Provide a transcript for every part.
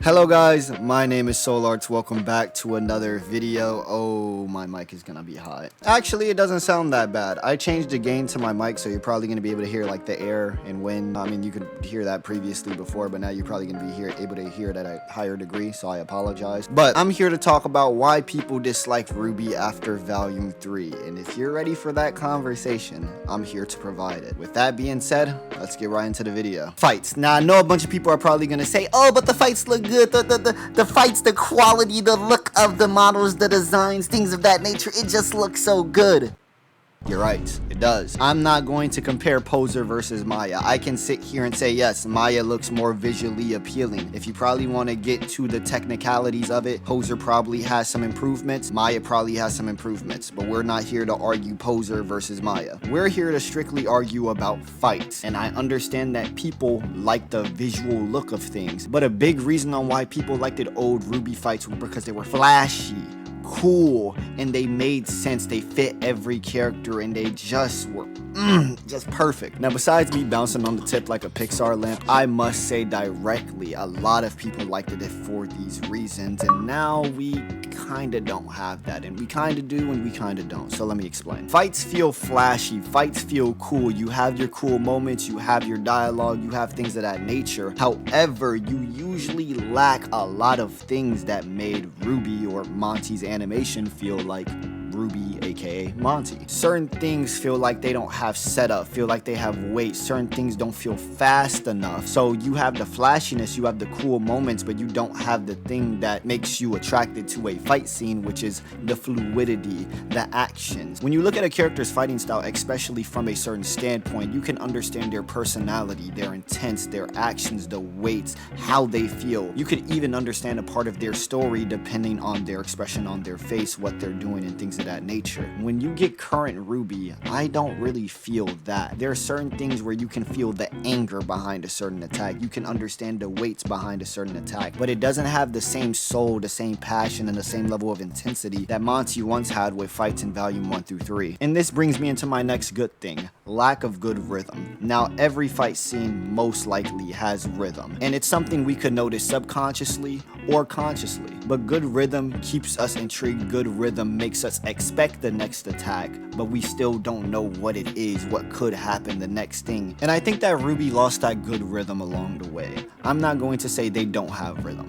Hello guys, my name is SoulArts. Welcome back to another video. Oh, my mic is gonna be hot. Actually, it doesn't sound that bad. I changed the gain to my mic, so you're probably gonna be able to hear like the air and wind. I mean, you could hear that previously before, but now you're probably gonna be able to hear it at a higher degree, so I apologize. But I'm here to talk about why people dislike RWBY after Volume 3. And if you're ready for that conversation, I'm here to provide it. With that being said, let's get right into the video. Fights. Now, I know a bunch of people are probably gonna say, oh, but the fights look good. The fights, the quality, the look of the models, the designs, things of that nature, it just looks so good. You're right, it does. I'm not going to compare Poser versus Maya. I can sit here and say, yes, Maya looks more visually appealing. If you probably want to get to the technicalities of it, Poser probably has some improvements. Maya probably has some improvements. But we're not here to argue Poser versus Maya. We're here to strictly argue about fights. And I understand that people like the visual look of things. But a big reason on why people liked the old RWBY fights was because they were flashy, cool, and they made sense. They fit every character and they just were just perfect. Now, besides me bouncing on the tip like a Pixar lamp, I must say directly, a lot of people liked it for these reasons, and now we kinda don't have that, and we kinda do and we kinda don't. So let me explain. Fights feel flashy, fights feel cool. You have your cool moments, you have your dialogue, you have things of that nature. However, you usually lack a lot of things that made RWBY or Monty's animation feel like RWBY, aka Monty. Certain things feel like they don't have setup, feel like they have weight. Certain things don't feel fast enough. So you have the flashiness, you have the cool moments, but you don't have the thing that makes you attracted to a fight scene, which is the fluidity, the actions. When you look at a character's fighting style, especially from a certain standpoint, you can understand their personality, their intents, their actions, the weights, how they feel. You could even understand a part of their story depending on their expression on their face, what they're doing, and things of that nature. When you get current RWBY, I don't really feel that. There are certain things where you can feel the anger behind a certain attack. You can understand the weights behind a certain attack, but it doesn't have the same soul, the same passion, and the same level of intensity that Monty once had with fights in Volume 1 through 3. And this brings me into my next good thing, lack of good rhythm. Now, every fight scene most likely has rhythm, and it's something we could notice subconsciously or consciously. But good rhythm keeps us intrigued. Good rhythm makes us expect the next attack, but we still don't know what it is, what could happen, the next thing. And I think that RWBY lost that good rhythm along the way. I'm not going to say they don't have rhythm.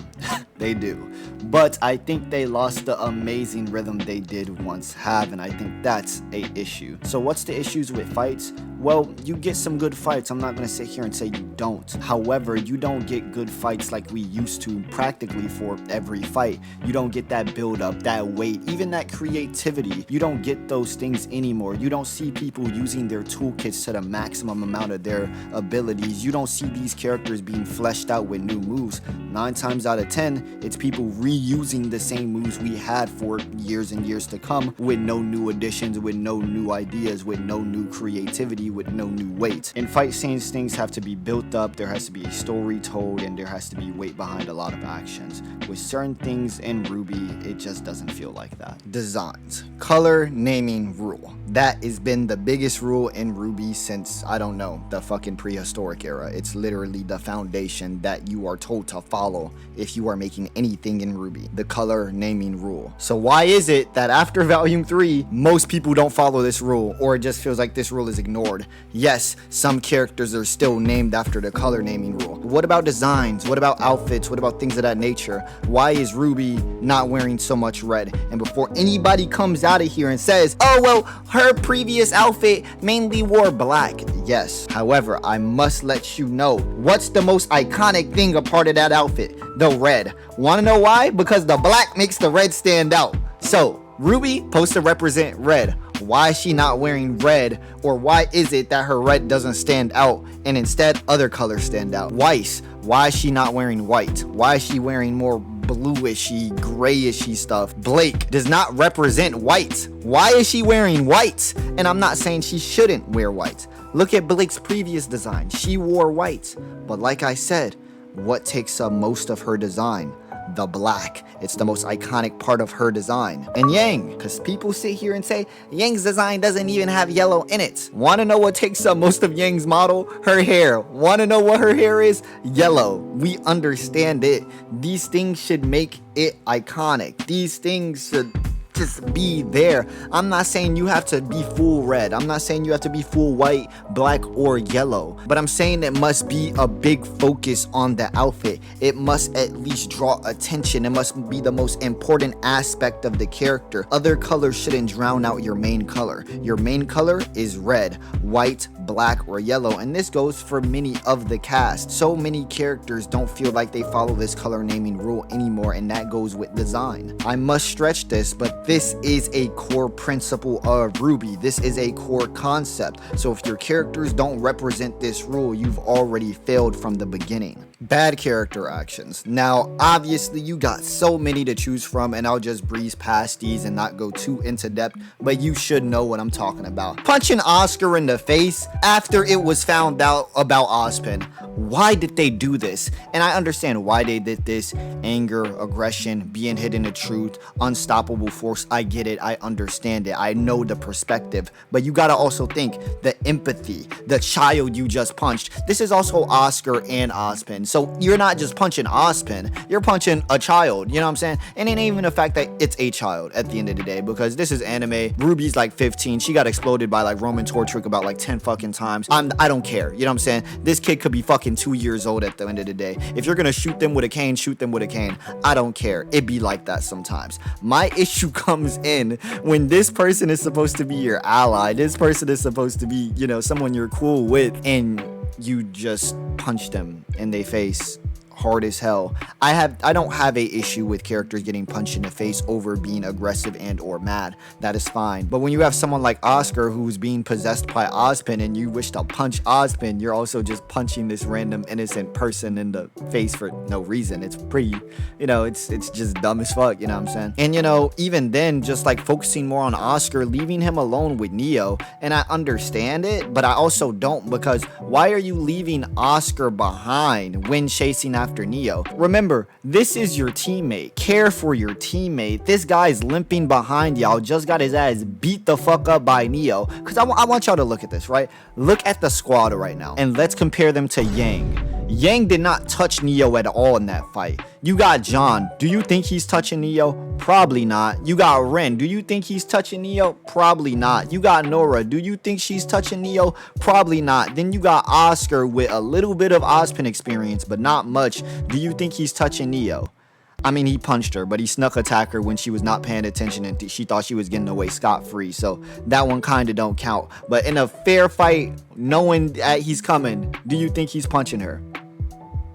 They do. But I think they lost the amazing rhythm they did once have, and I think that's a issue. So what's the issues with fights? Well, you get some good fights. I'm not going to sit here and say you don't. However, you don't get good fights like we used to practically for every fight. You don't get that build up, that weight, even that creativity. You don't get those things anymore. You don't see people using their toolkits to the maximum amount of their abilities. You don't see these characters being fleshed out with new moves. 9 times out of 10, it's people reusing the same moves we had for years and years to come with no new additions, with no new ideas, with no new creativity, with no new weight. In fight scenes, things have to be built up, there has to be a story told, and there has to be weight behind a lot of actions. With certain things in RWBY, it just doesn't feel like that. Designs. Color naming rule. That has been the biggest rule in RWBY since, I don't know, the fucking prehistoric era. It's literally the foundation that you are told to follow if you are making anything in RWBY. The color naming rule. So why is it that after Volume 3, most people don't follow this rule, or it just feels like this rule is ignored? Yes, some characters are still named after the color naming rule. What about designs? What about outfits? What about things of that nature? Why is RWBY not wearing so much red? And before anybody comes out of here and says, oh, well, her previous outfit mainly wore black. Yes. However, I must let you know, what's the most iconic thing a part of that outfit? The red. Want to know why? Because the black makes the red stand out. So, RWBY supposed to represent red. Why is she not wearing red? Or why is it that her red doesn't stand out and instead other colors stand out? Weiss, why is she not wearing white? Why is she wearing more bluishy, grayishy stuff? Blake does not represent white. Why is she wearing white? And I'm not saying she shouldn't wear white. Look at Blake's previous design. She wore white. But like I said, what takes up most of her design? the black. It's the most iconic part of her design. And Yang, because people sit here and say Yang's design doesn't even have yellow in it. Want to know what takes up most of Yang's model? Her hair. Want to know what her hair is? Yellow. We understand it. These things should make it iconic. These things should just be there. I'm not saying you have to be full red. I'm not saying you have to be full white, black, or yellow. But I'm saying it must be a big focus on the outfit. It must at least draw attention. It must be the most important aspect of the character. Other colors shouldn't drown out your main color. Your main color is red, white, black, or yellow. And this goes for many of the cast. So many characters don't feel like they follow this color naming rule anymore, and that goes with design. I must stretch this, but this is a core principle of RWBY. This is a core concept. So if your characters don't represent this rule, you've already failed from the beginning. Bad character actions. Now, obviously, you got so many to choose from, and I'll just breeze past these and not go too into depth, but you should know what I'm talking about. Punching Oscar in the face after it was found out about Ozpin. Why did they do this? And I understand why they did this. Anger, aggression, being hidden the truth, unstoppable force. I get it. I understand it. I know the perspective. But you gotta also think the empathy, the child you just punched. This is also Oscar and Ozpin. So you're not just punching Ozpin, you're punching a child, you know what I'm saying? And it ain't even the fact that it's a child at the end of the day, because this is anime. Ruby's like 15. She got exploded by like Roman Tortrick about like 10 fucking times. I don't care, you know what I'm saying? This kid could be fucking 2 years old at the end of the day. If you're gonna shoot them with a cane, shoot them with a cane. I don't care. It be like that sometimes. My issue comes in when this person is supposed to be your ally. This person is supposed to be, you know, someone you're cool with, and you just punch them in their face hard as hell. I don't have a issue with characters getting punched in the face over being aggressive and or mad. That is fine. But when you have someone like Oscar who's being possessed by Ozpin and you wish to punch Ozpin, you're also just punching this random innocent person in the face for no reason. It's pretty, you know, it's just dumb as fuck, you know what I'm saying? And you know, even then, just like focusing more on Oscar, leaving him alone with Neo, and I understand it, but I also don't, because why are you leaving Oscar behind when chasing after Neo? Remember, this is your teammate. Care for your teammate. This guy's limping behind y'all, just got his ass beat the fuck up by Neo. Because I want y'all to look at this, right? Look at the squad right now, and let's compare them to Yang. Yang did not touch Neo at all in that fight. You got John. Do you think he's touching Neo? Probably not. You got Ren. Do you think he's touching Neo? Probably not. You got Nora. Do you think she's touching Neo? Probably not. Then you got Oscar with a little bit of Ozpin experience, but not much. Do you think he's touching Neo? I mean, he punched her, but he snuck attack her when she was not paying attention and she thought she was getting away scot-free. So that one kind of don't count. But in a fair fight, knowing that he's coming, do you think he's punching her?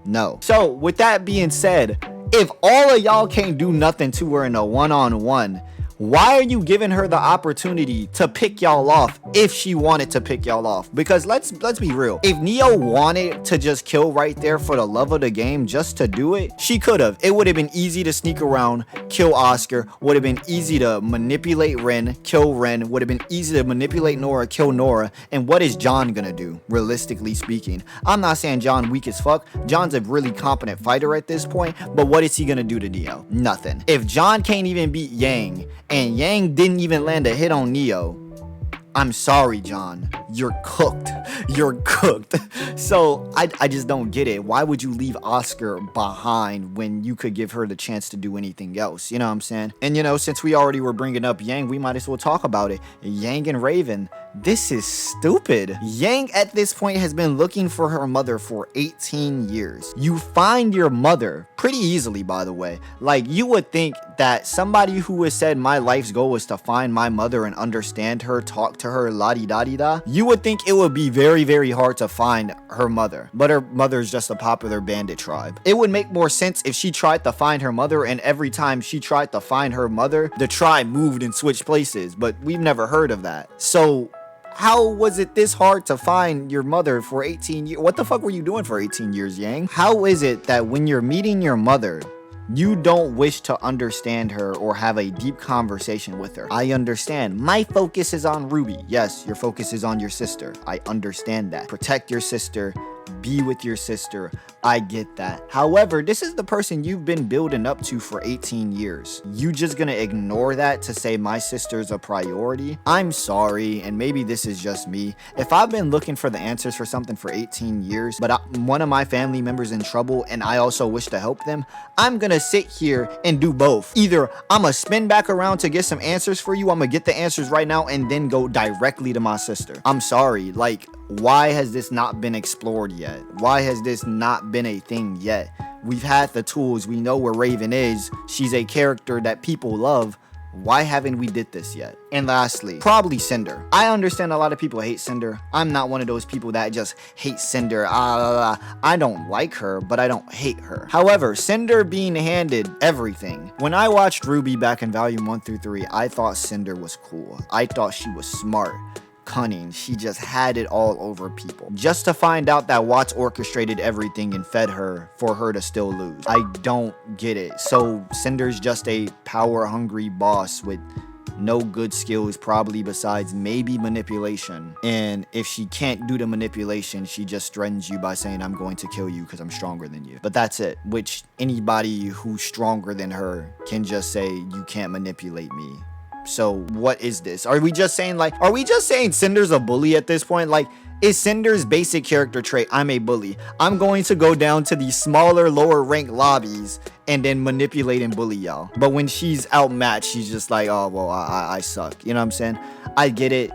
No. So with that being said, if all of y'all can't do nothing to her in a one-on-one, why are you giving her the opportunity to pick y'all off if she wanted to pick y'all off? Because let's be real. If Neo wanted to just kill right there for the love of the game, just to do it, she could have. It would have been easy to sneak around, kill Oscar. Would have been easy to manipulate Ren, kill Ren. Would have been easy to manipulate Nora, kill Nora. And what is John gonna do, realistically speaking? I'm not saying John weak as fuck. John's a really competent fighter at this point, but what is he gonna do to Neo? Nothing. If John can't even beat Yang, and Yang didn't even land a hit on Neo, I'm sorry, John. You're cooked. You're cooked. So I just don't get it. Why would you leave Oscar behind when you could give her the chance to do anything else? You know what I'm saying? And you know, since we already were bringing up Yang, we might as well talk about it. Yang and Raven. This is stupid. Yang at this point has been looking for her mother for 18 years. You find your mother pretty easily, by the way. Like, you would think that somebody who has said my life's goal was to find my mother and understand her, talk to her, la-di-da-di-da, you would think it would be very, very hard to find her mother. But her mother is just a popular bandit tribe. It would make more sense if she tried to find her mother, and every time she tried to find her mother, the tribe moved and switched places. But we've never heard of that. So how was it this hard to find your mother for 18 years? What the fuck were you doing for 18 years, Yang? How is it that when you're meeting your mother, you don't wish to understand her or have a deep conversation with her? I understand. My focus is on Ruby. Yes, your focus is on your sister. I understand that. Protect your sister. be with your sister. I get that. However, this is the person you've been building up to for 18 years. You just gonna ignore that to say my sister's a priority? I'm sorry, and maybe this is just me. If I've been looking for the answers for something for 18 years, but one of my family members in trouble and I also wish to help them, I'm gonna sit here and do both. Either I'm gonna spin back around to get some answers for you, I'm gonna get the answers right now and then go directly to my sister. I'm sorry, like, why has this not been explored yet? Why has this not been a thing yet? We've had the tools. We know where Raven is. She's a character that people love. Why haven't we did this yet? And lastly, probably Cinder. I understand a lot of people hate Cinder. I'm not one of those people that just hate Cinder. I don't like her, but I don't hate her. However, Cinder being handed everything. When I watched RWBY back in volume 1 through 3, I thought Cinder was cool. I thought she was smart, cunning. She just had it all over people. Just to find out that Watts orchestrated everything and fed her for her to still lose. I don't get it. So Cinder's just a power-hungry boss with no good skills, probably besides maybe manipulation. And if she can't do the manipulation, she just threatens you by saying, I'm going to kill you because I'm stronger than you. But that's it. Which anybody who's stronger than her can just say, you can't manipulate me. So what is this? Are we just saying Cinder's a bully at this point? Like, is Cinder's basic character trait, I'm a bully. I'm going to go down to the smaller, lower rank lobbies and then manipulate and bully y'all. But when she's outmatched, she's just like, oh, well, I suck. You know what I'm saying? I get it.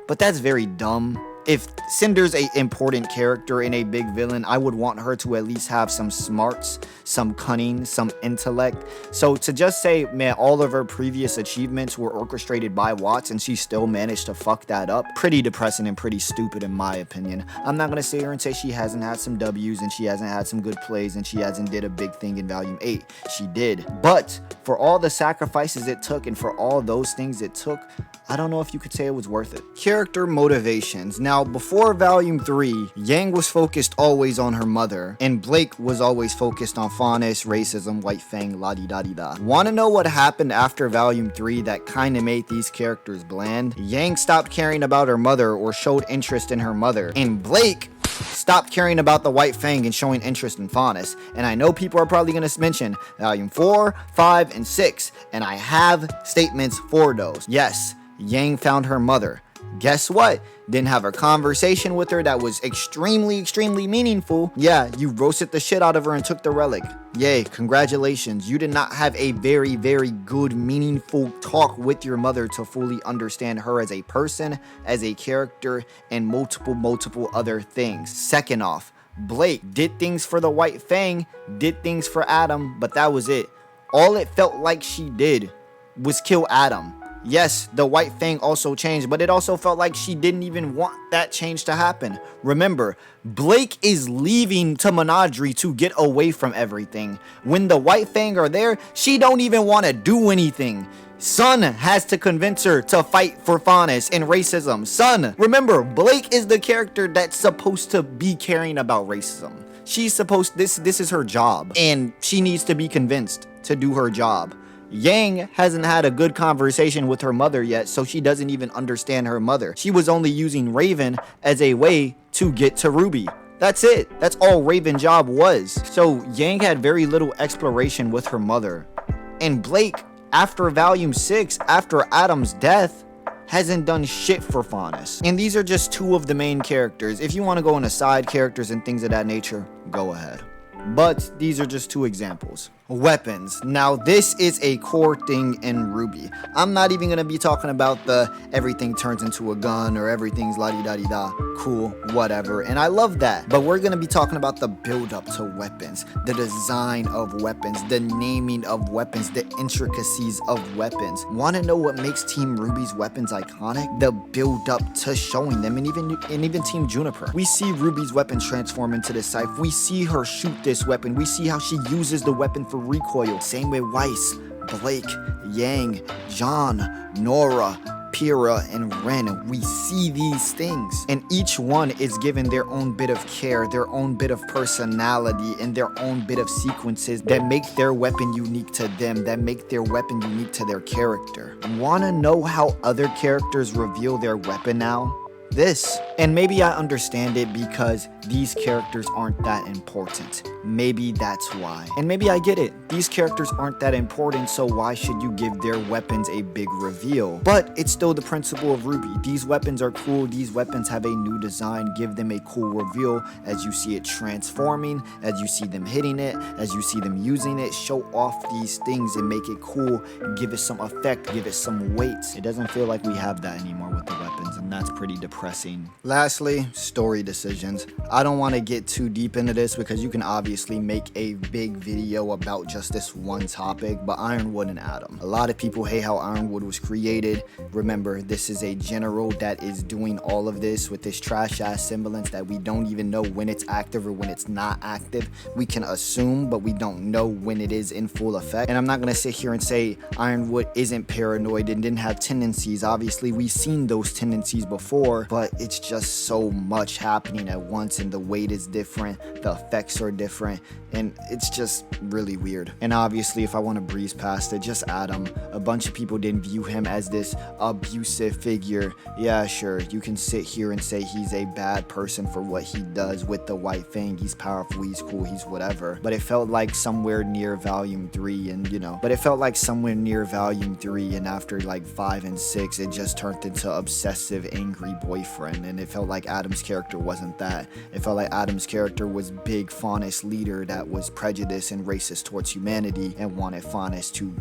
But that's very dumb. If Cinder's an important character and a big villain, I would want her to at least have some smarts, some cunning, some intellect. So to just say, man, all of her previous achievements were orchestrated by Watts and she still managed to fuck that up, pretty depressing and pretty stupid in my opinion. I'm not going to sit here and say she hasn't had some W's and she hasn't had some good plays and she hasn't did a big thing in Volume 8. She did. But for all the sacrifices it took and for all those things it took, I don't know if you could say it was worth it. Character motivations. Now, before Volume 3, Yang was focused always on her mother, and Blake was always focused on fairness, racism, White Fang, la-di-da-di-da. Want to know what happened after Volume 3 that kind of made these characters bland? Yang stopped caring about her mother or showed interest in her mother, and Blake stopped caring about the White Fang and showing interest in fairness. And I know people are probably going to mention Volume 4, 5, and 6, and I have statements for those. Yes, Yang found her mother. Guess what? Didn't have a conversation with her that was extremely meaningful. Yeah, you roasted the shit out of her and took the relic. Yay, congratulations. You did not have a very good, meaningful talk with your mother to fully understand her as a person, as a character, and multiple other things. Second off, Blake did things for the White Fang, did things for Adam, but that was it. All it felt like she did was kill Adam. Yes, the White Fang also changed, but it also felt like she didn't even want that change to happen. Remember, Blake is leaving to Menadri to get away from everything. When the White Fang are there, she don't even want to do anything. Sun has to convince her to fight for fairness and racism. Sun, remember, Blake is the character that's supposed to be caring about racism. She's supposed, this is her job, and she needs to be convinced to do her job. Yang hasn't had a good conversation with her mother yet, so she doesn't even understand her mother. She was only using Raven as a way to get to Ruby. That's it. That's all Raven's job was. So Yang had very little exploration with her mother. And Blake, after Volume 6, after Adam's death, hasn't done shit for fairness. And these are just two of the main characters. If you want to go into side characters and things of that nature, go ahead. But these are just two examples. Weapons. Now this is a core thing in RWBY. I'm not even gonna be talking about the everything turns into a gun or everything's la-di-da-di-da. Cool, whatever. And I love that. But we're gonna be talking about the build up to weapons, the design of weapons, the naming of weapons, the intricacies of weapons. Wanna know what makes Team RWBY's weapons iconic? The build up to showing them, and even Team Juniper. We see RWBY's weapon transform into the scythe. We see her shoot this weapon. We see how she uses the weapon for recoil. Same with Weiss, Blake, Yang, John, Nora, Pyrrha, and Ren. We see these things, and each one is given their own bit of care, their own bit of personality, and their own bit of sequences that make their weapon unique to them, that make their weapon unique to their character. Wanna know how other characters reveal their weapon now? this. And maybe I understand it because these characters aren't that important. Maybe that's why. And maybe I get it. These characters aren't that important, so why should you give their weapons a big reveal? But it's still the principle of RWBY. These weapons are cool. These weapons have a new design. Give them a cool reveal as you see it transforming, as you see them hitting it, as you see them using it. Show off these things and make it cool. Give it some effect. Give it some weight. It doesn't feel like we have that anymore with the weapons, and that's pretty depressing. Lastly, story decisions. I don't want to get too deep into this because you can obviously make a big video about just this one topic, but Ironwood and Adam. A lot of people hate how Ironwood was created. Remember, this is a general that is doing all of this with this trash ass semblance that we don't even know when it's active or when it's not active. We can assume, but we don't know when it is in full effect. And I'm not gonna sit here and say Ironwood isn't paranoid and didn't have tendencies. Obviously, we've seen those tendencies before, but it's just so much happening at once, and the weight is different, the effects are different, and it's just really weird. And obviously, if I want to breeze past it, just Adam. A bunch of people didn't view him as this abusive figure. Yeah, sure, you can sit here and say he's a bad person for what he does with the White Fang. He's powerful, he's cool, he's whatever. But it felt like somewhere near volume 3, and and after like 5 and 6, it just turned into obsessive, angry boyfriend. And it felt like Adam's character wasn't that. It felt like Adam's character was big, Faunus leader that was prejudiced and racist towards humanity and wanted Faunus to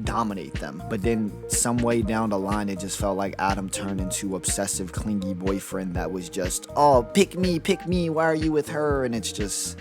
dominate them. But then some way down the line, it just felt like Adam turned into obsessive, clingy boyfriend that was just, oh, pick me, why are you with her? And it's just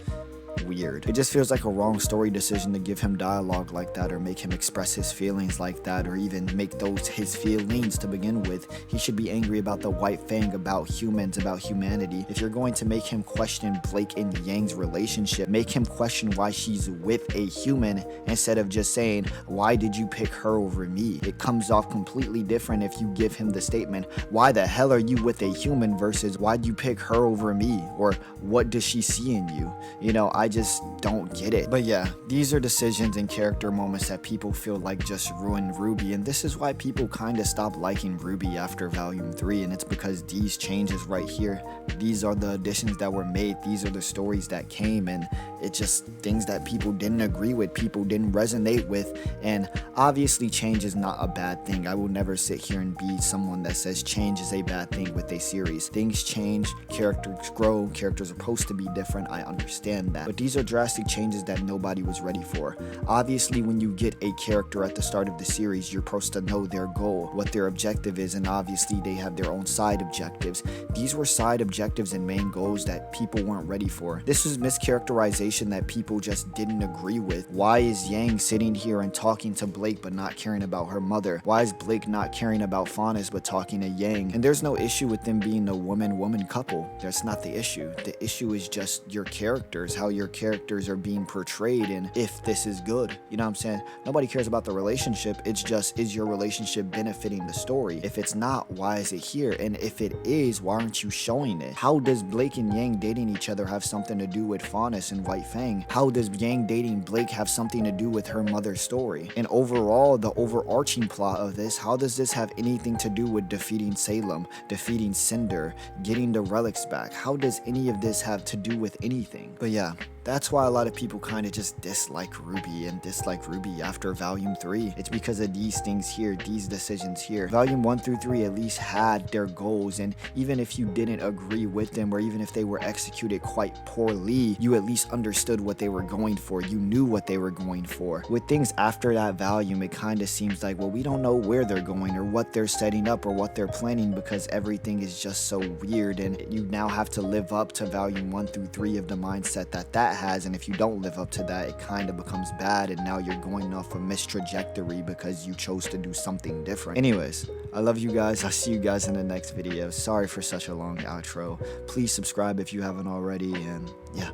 weird. It just feels like a wrong story decision to give him dialogue like that, or make him express his feelings like that, or even make those his feelings to begin with. He should be angry about the White Fang, about humans, about humanity. If you're going to make him question Blake and Yang's relationship, make him question why she's with a human instead of just saying, why did you pick her over me? It comes off completely different if you give him the statement, why the hell are you with a human, versus why'd you pick her over me, or what does she see in you? You know, I just don't get it. But yeah, these are decisions and character moments that people feel like just ruined RWBY, and this is why people kind of stopped liking RWBY after volume 3, and it's because these changes right here, these are the additions that were made, these are the stories that came, and it just things that people didn't agree with, people didn't resonate with. And obviously change is not a bad thing. I will never sit here and be someone that says change is a bad thing with a series. Things change, characters grow, characters are supposed to be different, I understand that. But these are drastic changes that nobody was ready for. Obviously, when you get a character at the start of the series, you're supposed to know their goal, what their objective is, and obviously they have their own side objectives. These were side objectives and main goals that people weren't ready for. This was mischaracterization that people just didn't agree with. Why is Yang sitting here and talking to Blake but not caring about her mother? Why is Blake not caring about Faunus but talking to Yang? And there's no issue with them being a woman-woman couple. That's not the issue. The issue is just your characters, how your characters are being portrayed, and if this is good. You know what I'm saying? Nobody cares about the relationship. It's just, is your relationship benefiting the story? If it's not, why is it here? And if it is, why aren't you showing it? How does Blake and Yang dating each other have something to do with Faunus and White Fang? How does Yang dating Blake have something to do with her mother's story? And overall, the overarching plot of this, how does this have anything to do with defeating Salem, defeating Cinder, getting the relics back? How does any of this have to do with anything? But yeah, that's why a lot of people kind of just dislike RWBY and dislike RWBY after volume 3. It's because of these things here, these decisions here. Volume 1 through 3 at least had their goals, and even if you didn't agree with them, or even if they were executed quite poorly, you at least understood what they were going for. You knew what they were going for. With things after that volume, it kind of seems like, well, we don't know where they're going or what they're setting up or what they're planning, because everything is just so weird, and you now have to live up to volume 1 through 3 of the mindset that has, and if you don't live up to that, it kind of becomes bad, and now you're going off a missed trajectory because you chose to do something different. Anyways, I love you guys. I'll see you guys in the next video. Sorry for such a long outro. Please subscribe if you haven't already, and yeah,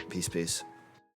peace.